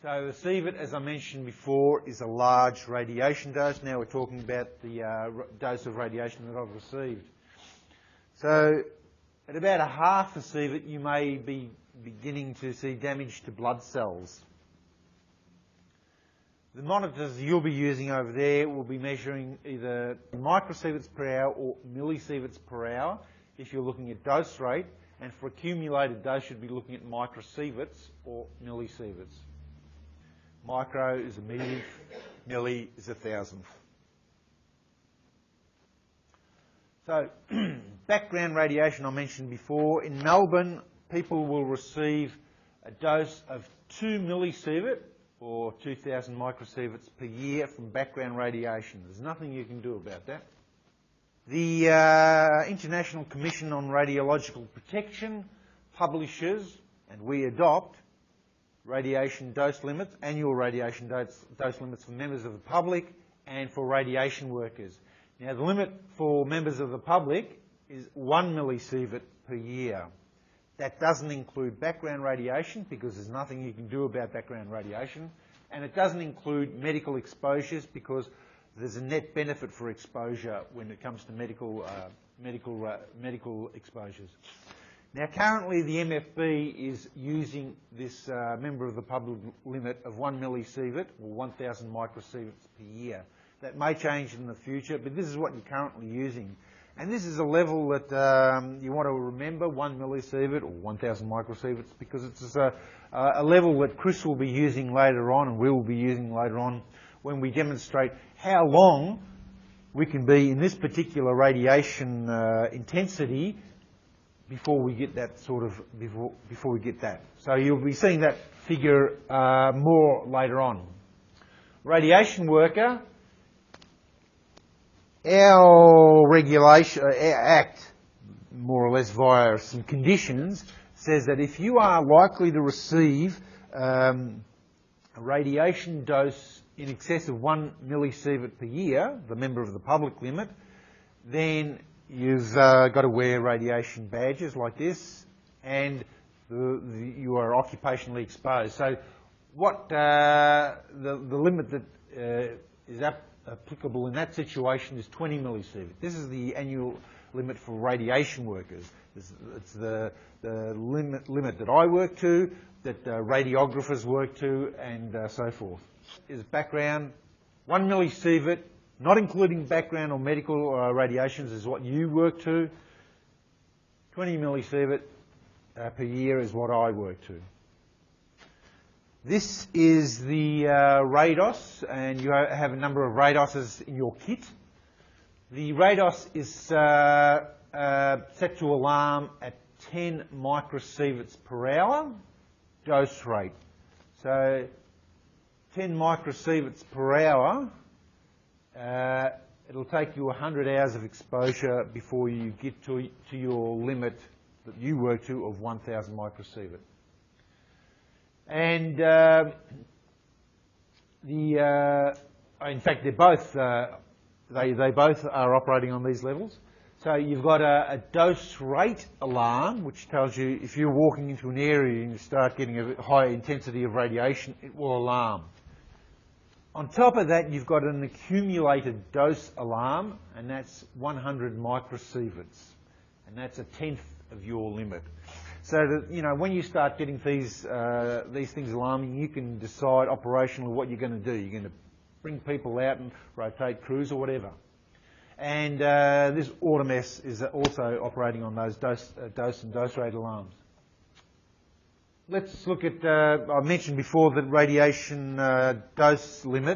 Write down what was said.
So the sievert, as I mentioned before, is a large radiation dose. Now we're talking about the dose of radiation that I've received. So at about a half a sievert, you may be beginning to see damage to blood cells. The monitors you'll be using over there will be measuring either microsieverts per hour or millisieverts per hour if you're looking at dose rate, and for accumulated dose you'd be looking at microsieverts or millisieverts. Micro is a millionth, milli is a thousandth. So, background radiation I mentioned before. In Melbourne, people will receive a dose of 2 millisievert or 2,000 microsieverts per year from background radiation. There's nothing you can do about that. The International Commission on Radiological Protection publishes, and we adopt, radiation dose limits, annual radiation dose limits for members of the public and for radiation workers. Now, the limit for members of the public is 1 millisievert per year. That doesn't include background radiation because there's nothing you can do about background radiation, and it doesn't include medical exposures because there's a net benefit for exposure when it comes to medical exposures. Now, currently the MFB is using this member of the public limit of 1 millisievert or 1,000 microsieverts per year. That may change in the future, but this is what you're currently using. And this is a level that you want to remember, 1 millisievert or 1,000 microsieverts, because it's a level that Chris will be using later on and we will be using later on when we demonstrate how long we can be in this particular radiation intensity before we get that before we get that. So you'll be seeing that figure more later on. Radiation worker. Our regulation, our Act, more or less via some conditions, says that if you are likely to receive a radiation dose in excess of 1 millisievert per year, the member of the public limit, then you've got to wear radiation badges like this, and you are occupationally exposed. So what the limit that is applicable in that situation is 20 millisievert. This is the annual limit for radiation workers. It's the limit that I work to, that radiographers work to, and so forth. Is background 1 millisievert, not including background or medical radiations, is what you work to. 20 millisievert per year is what I work to. This is the RADOS, and you have a number of RADOSes in your kit. The RADOS is set to alarm at 10 microsieverts per hour dose rate. So 10 microsieverts per hour, it'll take you 100 hours of exposure before you get to your limit that you work to of 1,000 microsievert. And in fact, they're both they both are operating on these levels. So you've got a dose rate alarm, which tells you if you're walking into an area and you start getting a high intensity of radiation, it will alarm. On top of that, you've got an accumulated dose alarm, and that's 100 microsieverts, and that's a tenth of your limit. So that, you know, when you start getting these things alarming, you can decide operationally what you're going to do. You're going to bring people out and rotate crews or whatever. And this AutoMess is also operating on those dose and dose rate alarms. Let's look at, I mentioned before that radiation dose limit